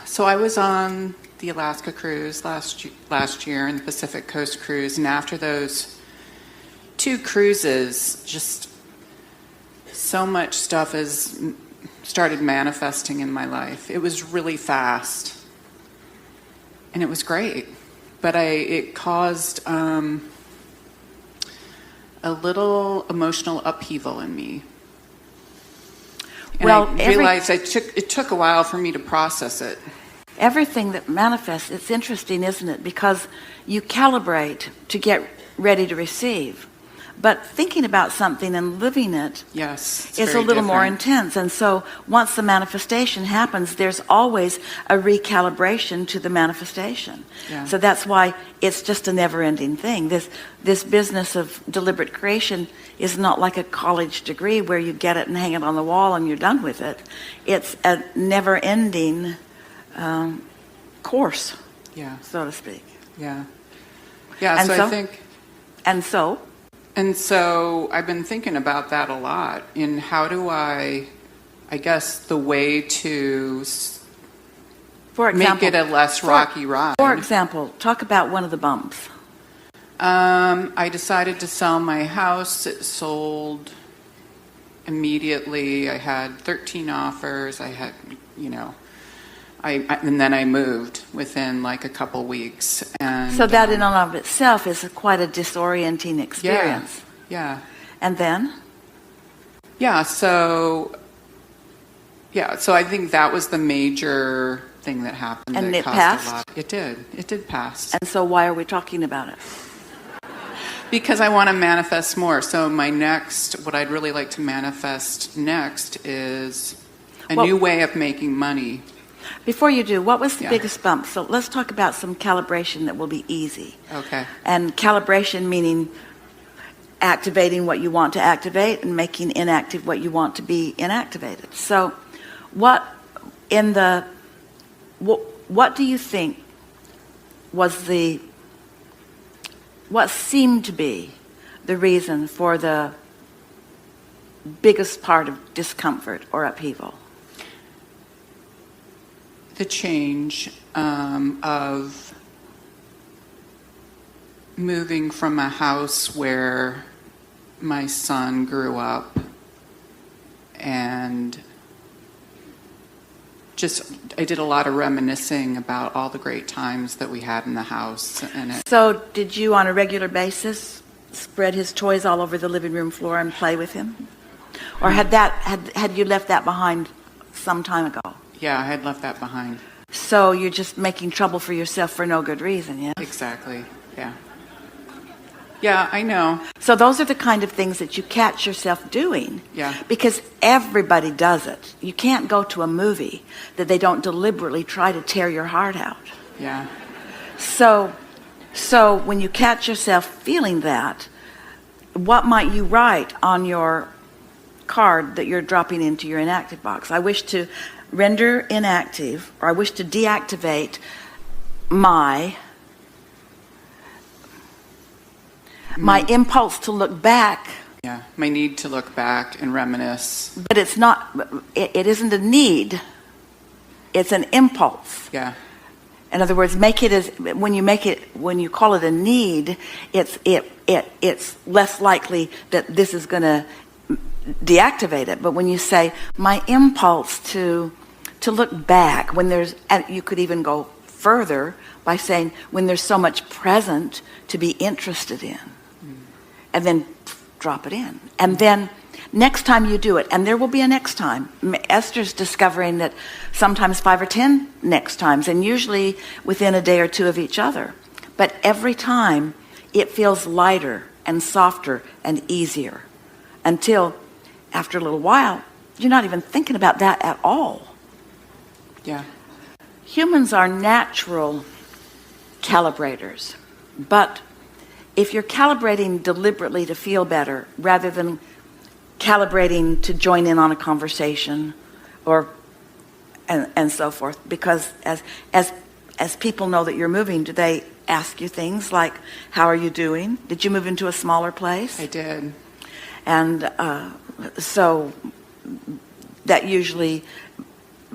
So I was on the Alaska cruise last year and the Pacific Coast cruise, and after those 2 cruises, just so much stuff has started manifesting in my life. It was really fast, and it was great, but it caused a little emotional upheaval in me. And I realized it took a while for me to process it. Everything that manifests, it's interesting, isn't it? Because you calibrate to get ready to receive. But thinking about something and living it is a little more intense. And so once the manifestation happens, there's always a recalibration to the manifestation. Yeah. So that's why it's just a never-ending thing. This business of deliberate creation is not like a college degree where you get it and hang it on the wall and you're done with it. It's a never-ending course, so to speak. Yeah. And so I've been thinking about that a lot, in how do I guess the way to make it a less rocky ride. For example, talk about one of the bumps. I decided to sell my house. It sold immediately. I had 13 offers. I had, and then I moved within like a couple weeks. And so that in and of itself is quite a disorienting experience. Yeah. And then? So I think that was the major thing that happened. And that it caused passed? a lot. It did. It did pass. And so why are we talking about it? Because I want to manifest more. So what I'd really like to manifest next is a new way of making money. Before you do, what was the biggest bump? So let's talk about some calibration that will be easy. Okay. And calibration meaning activating what you want to activate and making inactive what you want to be inactivated. So what do you think was what seemed to be the reason for the biggest part of discomfort or upheaval? The change of moving from a house where my son grew up, and I did a lot of reminiscing about all the great times that we had in the house. So did you on a regular basis spread his toys all over the living room floor and play with him? Or had you left that behind some time ago? Yeah, I had left that behind. So you're just making trouble for yourself for no good reason, yeah? Exactly, yeah. Yeah, I know. So those are the kind of things that you catch yourself doing. Yeah. Because everybody does it. You can't go to a movie that they don't deliberately try to tear your heart out. Yeah. So when you catch yourself feeling that, what might you write on your card that you're dropping into your inactive box? I wish to render inactive, or I wish to deactivate my impulse to look back. Yeah, my need to look back and reminisce. But it isn't a need. It's an impulse. Yeah. In other words, when you call it a need, it's less likely that this is going to deactivate it. But when you say my impulse to look back, and you could even go further by saying when there's so much present to be interested in, and then drop it in. And then next time you do it, and there will be a next time. Esther's discovering that sometimes 5 or 10 next times, and usually within a day or two of each other. But every time it feels lighter and softer and easier, until after a little while, you're not even thinking about that at all. Yeah. Humans are natural calibrators, but if you're calibrating deliberately to feel better rather than calibrating to join in on a conversation and so forth, because as people know that you're moving, do they ask you things like, how are you doing? Did you move into a smaller place? I did. And so that usually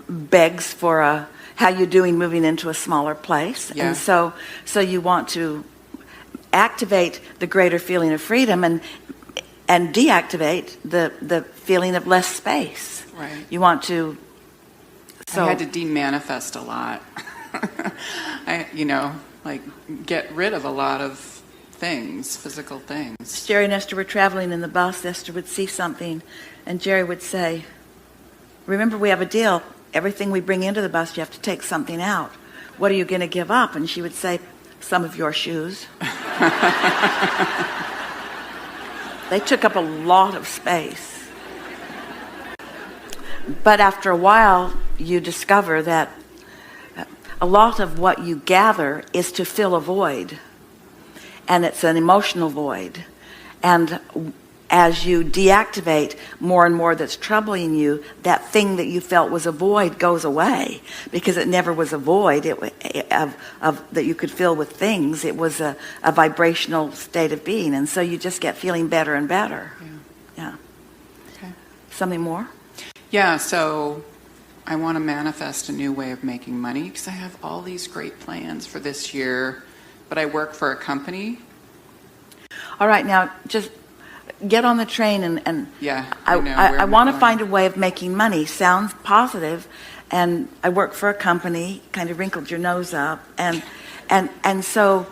begs for a how you doing moving into a smaller place. Yeah. And so you want to activate the greater feeling of freedom and deactivate the feeling of less space. Right. You want to. So I had to demanifest a lot. Like get rid of a lot of things, physical things. Jerry and Esther were traveling in the bus. Esther would see something, and Jerry would say, "Remember, we have a deal. Everything we bring into the bus, you have to take something out. What are you going to give up?" And she would say, "Some of your shoes." They took up a lot of space. But after a while, you discover that a lot of what you gather is to fill a void. And it's an emotional void. And as you deactivate more and more that's troubling you, that thing that you felt was a void goes away, because it never was a void that you could fill with things. It was a vibrational state of being, and so you just get feeling better and better. Yeah. Okay. Something more? Yeah, so I want to manifest a new way of making money because I have all these great plans for this year, but I work for a company. All right, now just get on the train and Yeah, I want to find a way of making money. Sounds positive, and I work for a company. Kind of wrinkled your nose up, and so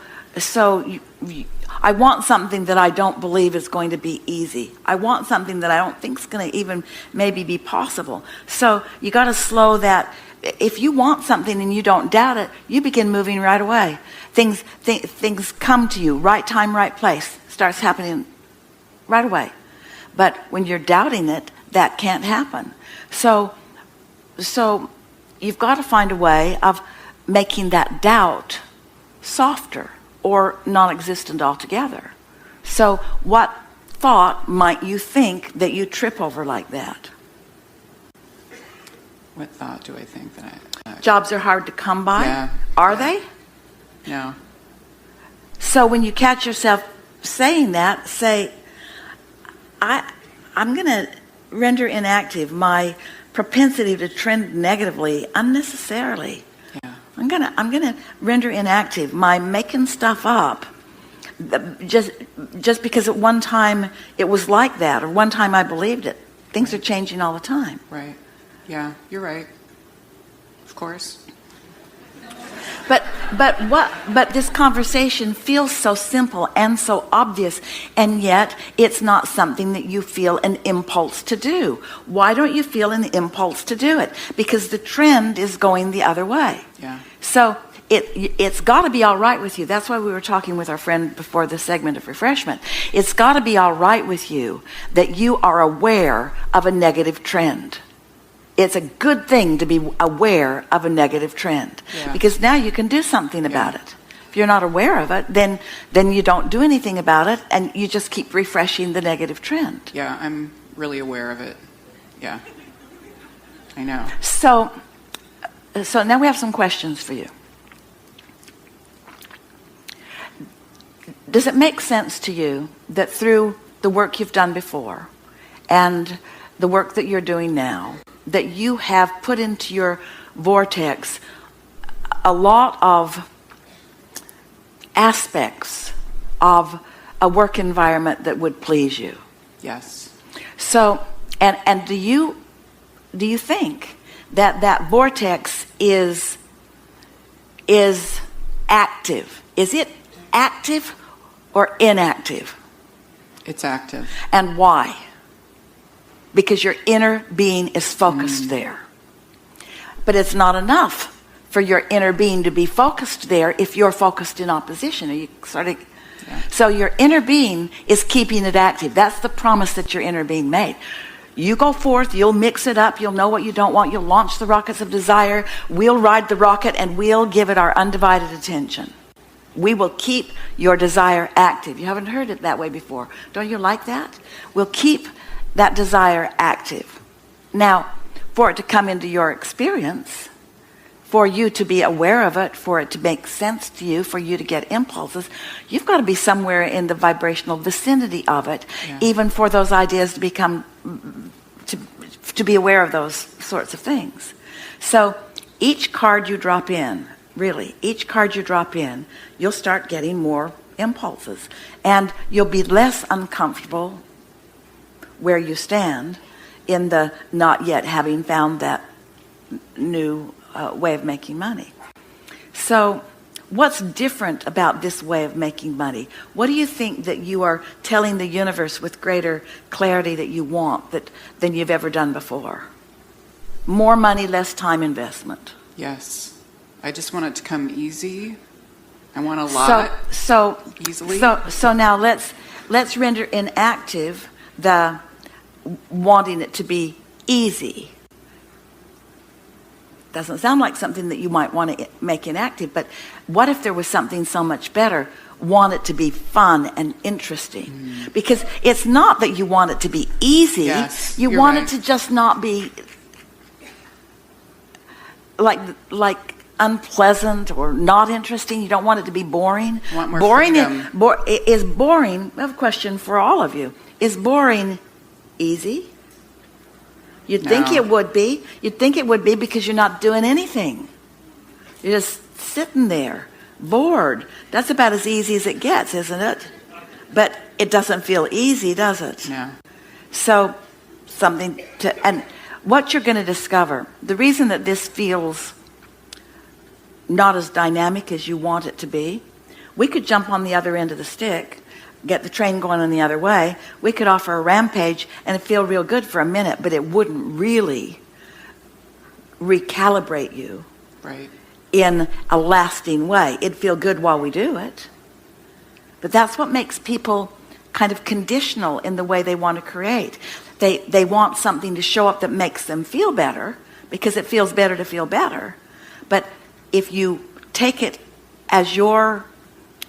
I want something that I don't believe is going to be easy. I want something that I don't think is going to even maybe be possible. So you got to slow that. If you want something and you don't doubt it, you begin moving right away. Things come to you. Right time, right place starts happening right away. But when you're doubting it, that can't happen. So you've got to find a way of making that doubt softer or non-existent altogether. So what thought might you think that you trip over like that? What thought do I think that I... Jobs are hard to come by? Yeah. Are they? No. So when you catch yourself saying that, say, I'm going to render inactive my propensity to trend negatively unnecessarily. Yeah. I'm gonna render inactive my making stuff up just because at one time it was like that, or one time I believed it. Things are changing all the time. Right. Yeah, you're right. Of course. But this conversation feels so simple and so obvious, and yet it's not something that you feel an impulse to do. Why don't you feel an impulse to do it? Because the trend is going the other way. Yeah. So it's got to be all right with you. That's why we were talking with our friend before the segment of refreshment. It's got to be all right with you that you are aware of a negative trend. It's a good thing to be aware of a negative trend, because now you can do something about it. If you're not aware of it, then you don't do anything about it, and you just keep refreshing the negative trend. Yeah, I'm really aware of it. Yeah, I know. So now we have some questions for you. Does it make sense to you that through the work you've done before and the work that you're doing now, that you have put into your vortex a lot of aspects of a work environment that would please you? Yes. So, and do you think that vortex is active? Is it active or inactive? It's active. And why? Because your inner being is focused there. But it's not enough for your inner being to be focused there if you're focused in opposition. Are you starting? Yeah. So your inner being is keeping it active. That's the promise that your inner being made. You go forth, you'll mix it up, you'll know what you don't want, you'll launch the rockets of desire, we'll ride the rocket, and we'll give it our undivided attention. We will keep your desire active. You haven't heard it that way before. Don't you like that? We'll keep that desire active. Now, for it to come into your experience, for you to be aware of it, for it to make sense to you, for you to get impulses, you've got to be somewhere in the vibrational vicinity of it, even for those ideas to become, to be aware of those sorts of things. So each card you drop in, really, each card you drop in, you'll start getting more impulses. And you'll be less uncomfortable where you stand in the not yet having found that new way of making money. So what's different about this way of making money? What do you think that you are telling the universe with greater clarity that you want than you've ever done before? More money, less time investment. Yes. I just want it to come easy. I want a lot easily. So now let's render inactive the wanting it to be easy. Doesn't sound like something that you might want to make inactive, but what if there was something so much better? Want it to be fun and interesting. Because it's not that you want it to be easy. Yes, you want it to just not be like unpleasant or not interesting. You don't want it to be boring. I want more boring freedom. Is boring. I have a question for all of you. Is boring easy? You'd think it would be. You'd think it would be because you're not doing anything. You're just sitting there, bored. That's about as easy as it gets, isn't it? But it doesn't feel easy, does it? No. So and what you're going to discover, the reason that this feels not as dynamic as you want it to be, we could jump on the other end of the stick, get the train going in the other way. We could offer a rampage and it feel real good for a minute, but it wouldn't really recalibrate you in a lasting way. It'd feel good while we do it. But that's what makes people kind of conditional in the way they want to create. They want something to show up that makes them feel better because it feels better to feel better. But if you take it as your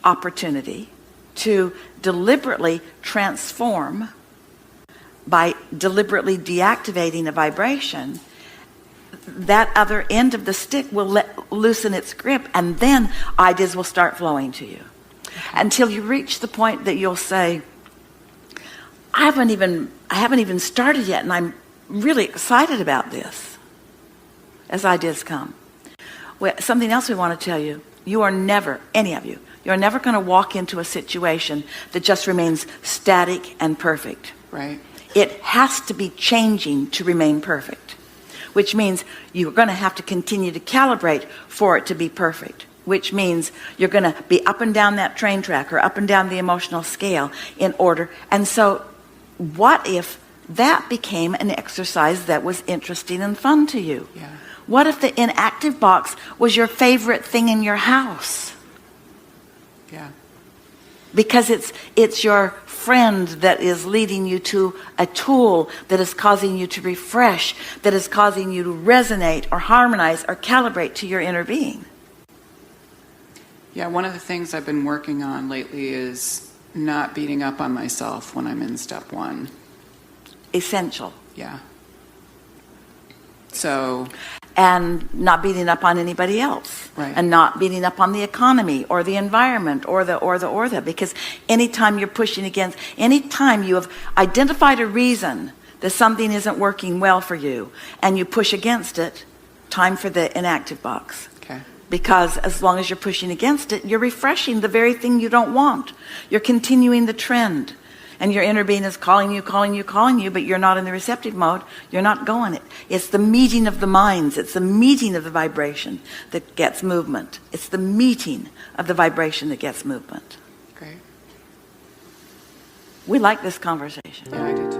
opportunity to deliberately transform by deliberately deactivating a vibration, that other end of the stick will loosen its grip, and then ideas will start flowing to you until you reach the point that you'll say, I haven't even started yet, and I'm really excited about this as ideas come. Well, something else we want to tell you, you are never, any of you, you're never going to walk into a situation that just remains static and perfect. Right. It has to be changing to remain perfect, which means you're going to have to continue to calibrate for it to be perfect, which means you're going to be up and down that train track or up and down the emotional scale in order. And so what if that became an exercise that was interesting and fun to you? Yeah. What if the inactive box was your favorite thing in your house? Yeah. Because it's your friend that is leading you to a tool that is causing you to refresh, that is causing you to resonate or harmonize or calibrate to your inner being. Yeah, one of the things I've been working on lately is not beating up on myself when I'm in step one. Essential. Yeah. So... And not beating up on anybody else. Right. And not beating up on the economy or the environment or the. Because anytime you're pushing against, anytime you have identified a reason that something isn't working well for you and you push against it, time for the inactive box. Okay. Because as long as you're pushing against it, you're refreshing the very thing you don't want. You're continuing the trend. And your inner being is calling you, but you're not in the receptive mode. You're not going it. It's the meeting of the minds. It's the meeting of the vibration that gets movement. It's the meeting of the vibration that gets movement. Great. We like this conversation. Yeah, I do too.